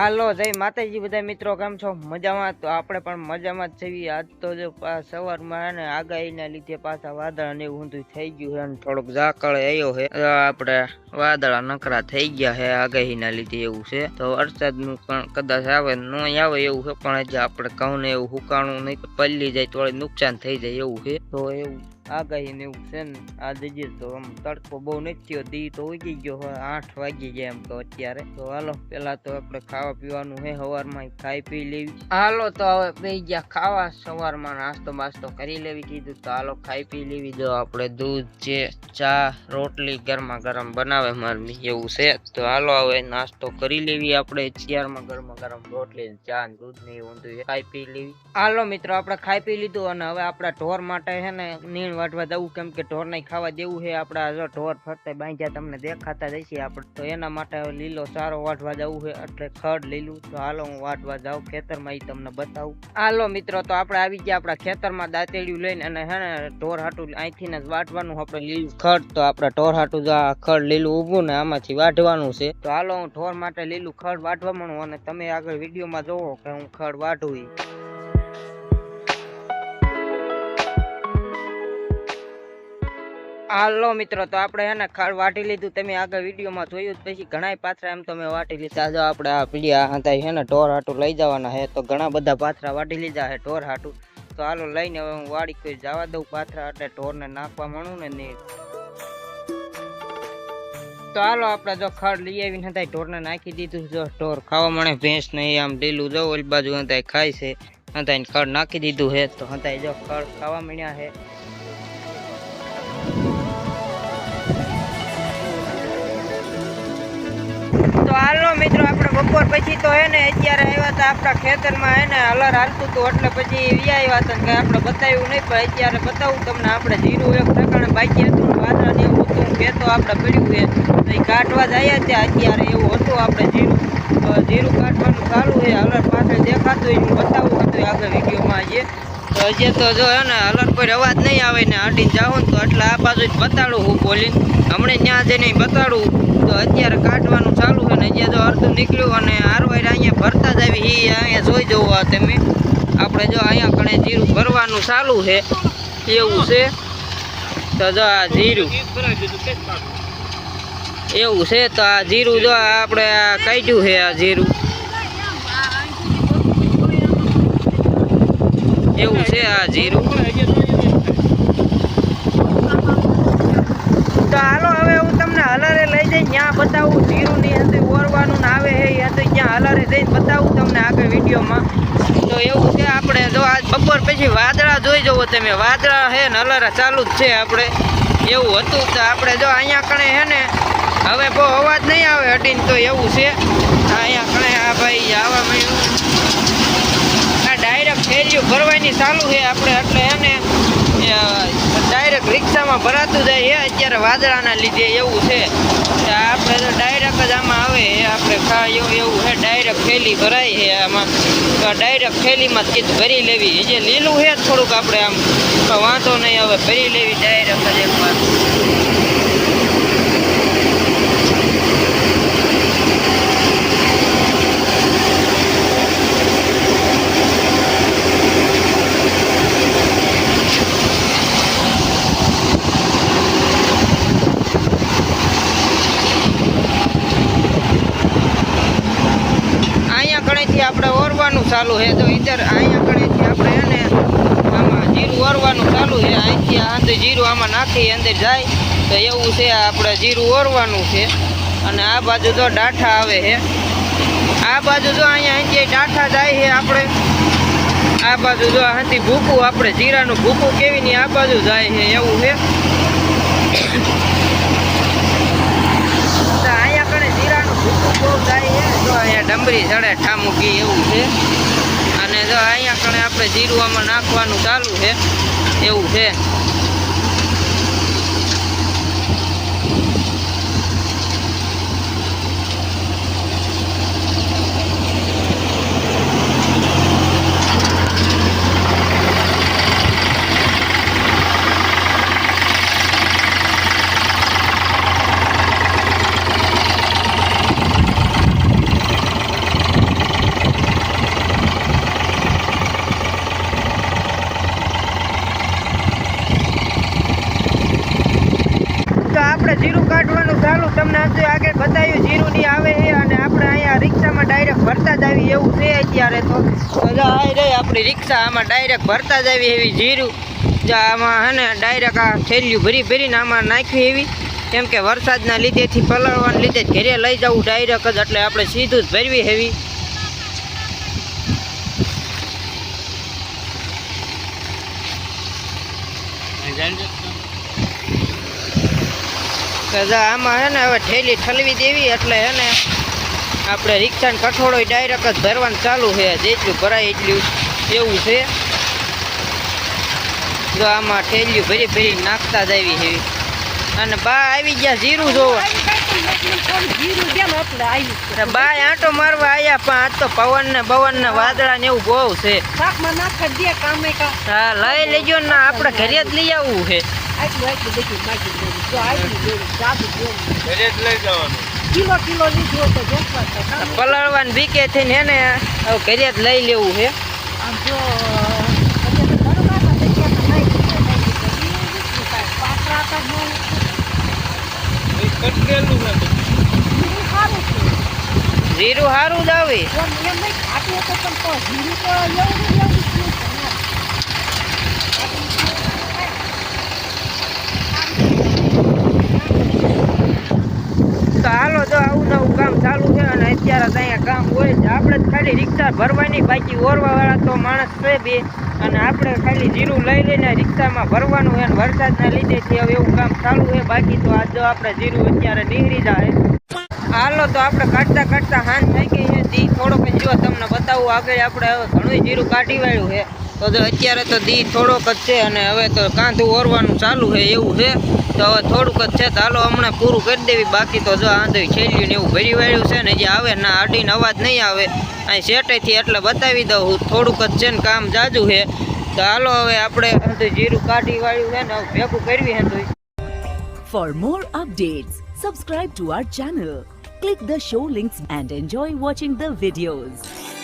હાલો જય માતાજી બધા મિત્રો, કેમ છો? મજામાં? તો આપણે પણ મજામાં જ છીએ. આજ તો જો સવારમાં ને આગાહીના લીધે પાછા વાદળા ને એવું ઊંધું થઈ ગયું છે અને થોડોક ઝાકળ આવ્યો છે. આપણે વાદળા નકરા થઈ ગયા છે આગાહીના લીધે એવું છે. તો વરસાદનું પણ કદાચ આવે ન આવે એવું છે, પણ હજી આપણે ઘઉં ને એવું હુકાણું નહીં, પલ્લી જાય તો નુકસાન થઈ જાય એવું છે. તો એવું આગાહી ને એવું છે ને આ જઈએ તો આમ તડકો બહુ નથી થયો, દી તો ઉગી ગયો હોય 8 વાગી ગયા એમ તો અત્યારે. તો હાલો પેલા તો આપણે ખાવા પીવાનું હે, સવારમાં ખાઈ પી લેવી. હાલો તો હવે બેસી ગયા ખાવા, સવારમાં નાસ્તો બાસ્તો કરી લેવી કીધું. તો હાલો ખાઈ પી લેવી. જો આપણે દૂધ છે, ચા, રોટલી ગરમા ગરમ બનાવે મારી એવું છે. તો હાલો હવે નાસ્તો કરી લેવી. આપણે અત્યારમાં ગરમા ગરમ રોટલી ચા દૂધ ને એવું ખાઈ પી લેવી. હાલો મિત્રો આપણે ખાઈ પી લીધું અને હવે આપણા ઢોર માટે છે ને નીણ વાટવા જવું, કેમ કે ઢોર ને ખાવા દેવું છે. આપડા જો ઢોર ફરતે બાંધ્યા તમને દેખાતા જશે આપણે, તો એના માટે લીલો સારો વાટવા જવું છે, એટલે ખડ લીલું. તો હાલો હું વાટવા જાઉં ખેતરમાં, એ તમને બતાવું. હાલો મિત્રો તો આપણે આવી ગયા આપણા ખેતરમાં દાંતેડિયું લઈને, અને હે ને ઢોર હાટું અહીંથી જ વાટવાનું આપણે લીલું ખડ. તો આપણે ઢોર હાટું જો આ ખડ લીલું ઉભું ને આમાંથી વાટવાનું છે. તો હાલો હું ઢોર માટે લીલું ખડ વાટવા માંડું, અને તમે આગળ વિડીયોમાં જોવો કે હું ખડ વાટું. હાલો મિત્રો તો આપણે હે ને ખડ વાટી લીધું, તમે આગળ વિડીયોમાં જોયું. પછી ઘણા પાથરા એમ તો મેં વાટી લીધા. જો આપણે આ પીડિયા હતા છે ને ઢોર હાટું લઈ જવાના છે, તો ઘણા બધા પાથરા વાટી લીધા છે ઢોર હાટું. તો હાલો લઈને હવે હું વાડી કોઈ જવા દઉં પાથરા, એટલે ઢોરને નાખવા માંડું ને નહીં. તો હાલો આપણે જો ખડ લઈ આવીને હતા ઢોરને નાખી દીધું. જો ઢોર ખાવા મળે, ભેંસ ને આમ લીલું જો ઓલી બાજુ હતા ખાય છે, હતા ખડ નાખી દીધું છે. તો હતા જો ખડ ખાવા મળ્યા છે. તો હાલો મિત્રો આપણે બપોર પછી તો હે ને અત્યારે આવ્યા હતા આપણા ખેતરમાં, હે ને હલર હાલતું હતું, એટલે પછી આવ્યા હતા કે આપણે બતાવ્યું નહીં, પણ અત્યારે બતાવું તમને. આપણે જીરું એક ઠેકાણે બાકી હતું, વાદળા ને એવું હતું, ખેતો આપણે પડ્યું છે, તો એ કાઢવા જ આવ્યા ત્યાં અત્યારે એવું હતું આપણે જીરું. તો જીરું કાઢવાનું ચાલુ છે, હલર પાછળ દેખાતું હું બતાવું હતું આગળ વિડીયોમાં. તો હજી તો જો હે ને હલર પર અવાજ નહીં આવે ને અડીને જાઉં તો એટલે આ બાજુ જ બતાડું હું બોલીને, હમણાં ત્યાં જઈને બતાડું. તો અત્યારે કાઢવાનું ચાલુ છે ને હજી જો અડધું નીકળ્યું, અને હારવાર અહીંયા ભરતા જ આવી એ અહીંયા જોઈ જવું તમે. આપણે જો અહીંયા કણે જીરું ભરવાનું ચાલુ છે એવું છે. તો જો આ જીરું એવું છે. તો આ જીરું જો આપણે કાઢ્યું છે, આ જીરું એવું છે. આ જીરું તો હાલો હવે હું તમને હલરે લઈ જઈને ત્યાં બતાવું. જીરું ની અંદર ઓરવાનું આવે છે એ તો ત્યાં હલરે જઈને બતાવું તમને આગળ વિડીયોમાં. તો એવું છે. આપણે જો આજ બપોર પછી વાદળા જોઈ જવો તમે, વાદળા છે ને હલરા ચાલુ જ છે આપણે એવું હતું. તો આપણે જો અહીંયા કણે છે ને હવે બહુ અવાજ નહીં આવે હટીને, તો એવું છે. અહીંયા કણે આ ભાઈ આવવા મળ્યું, આ ડાયરેક્ટ ફેરીઓ ભરવાની ચાલુ છે આપણે, એટલે એને ડાયરેક્ટ રિક્ષામાં ભરાતું જાય છે અત્યારે વાદળાના લીધે એવું છે. આપણે તો ડાયરેક્ટ જ આમાં આવે આપણે એવું છે, ડાયરેક્ટ થેલી ભરાય છે આમાં. તો ડાયરેક્ટ થેલીમાં જ કીધું ભરી લેવી. જે લીલું છે થોડુંક આપણે આમ તો વાંધો નહીં, હવે ભરી લેવી ડાયરેક્ટ જ એકવાર. આપણે ઓરવાનું ચાલુ છે. તો ઇધર અહીંયા કણેથી આપણે એને આમાં જીરું ઓરવાનું ચાલુ છે. અહીંથી અંદર જીરું આમાં નાખી અંદર જાય તો એવું છે. આપણે જીરું ઓરવાનું છે, અને આ બાજુ જો ડાઠા આવે છે, આ બાજુ જો અહીંયા અહીંથી ડાઠા જાય છે. આપણે આ બાજુ જો અહીંથી ભૂકું, આપણે જીરાનું ભૂકું કેવી ની આ બાજુ જાય છે એવું છે. અહીંયા ડમરી ચડે ઠામુકી એવું છે. અને જો અહીંયા કણે આપણે જીરું આમાં નાખવાનું ચાલુ છે એવું છે. જીરું તમને હજુ આગળ બતાવ્યું જીરું ની આવે છે અને આપણે અહીંયા રિક્ષામાં ડાયરેક્ટ ભરતા જ આવી એવું છે અત્યારે તો બધા આવી રહી આપણી રિક્ષા આમાં ડાયરેક્ટ ભરતા જ આવી એવી જીરું આમાં હે ને ડાયરેક્ટ આ થેલીયું ભરીને આમાં નાખવી એવી કેમ કે વરસાદના લીધેથી પલળવાના લીધે ઘરે લઈ જવું ડાયરેક્ટ જ એટલે આપણે સીધું જ ભરવી હેવી આમાં હે ને હવે ઠેલી ઠલવી દેવી એટલે હે ને આપણે રિક્ષાને કઠોળો ડાયરેક્ટ જ ભરવાનું ચાલુ છે જેટલું ભરાય એટલું એવું છે જો આમાં ઠેલિયું ભરી નાખતા જ આવી છે અને બા આવી ગયા જીરું જોવા બા આંટો મારવા આવ્યા પણ આજ તો પવન ને વાદળા ને એવું બહુ છે હા લઈ લેજો ને આપણે ઘરે જ લઈ આવવું છે પલાળવાની બીકે થઈને હે ને ઘરે જ લઈ લેવું છે જીરું સારું જ આવે તો હાલો જો આવું નવું કામ ચાલુ છે અને અત્યારે તો અહીંયા કામ હોય છે આપણે જ ખાલી રિક્ષા ભરવાની બાકી ઓરવા વાળા તો માણસ છે બે અને આપણે ખાલી જીરું લઈ લઈને રિક્ષામાં ભરવાનું હોય વરસાદના લીધેથી હવે એવું કામ ચાલુ છે બાકી તો આજ જો આપણે જીરું અત્યારે નીકળી જાય હાલો તો આપણે કાઢતા હાન થઈ ગઈ છે દી થોડોક જો તમને બતાવું આગળ આપણે હવે ઘણું જીરું કાઢી વાળ્યું છે તો જો અત્યારે તો દી થોડોક જ છે અને હવે તો કાંધું ઓરવાનું ચાલુ છે એવું છે તો હવે થોડુંક જ છે તો હાલો હમણાં પૂરું કરી દેવી બાકી તો જો આંધું છેલ્યું ને એવું ભરી વાળ્યું છે ને જે આવે ના અડીને અવાજ નહીં આવે અહીં સેટેથી એટલે બતાવી દઉં થોડુંક જ છે ને કામ જાજુ છે તો હાલો હવે આપણે જીરું કાઢી વાળ્યું છે ને ભેગું કરવી છે For more updates, subscribe to our channel, click the show links and enjoy watching the videos.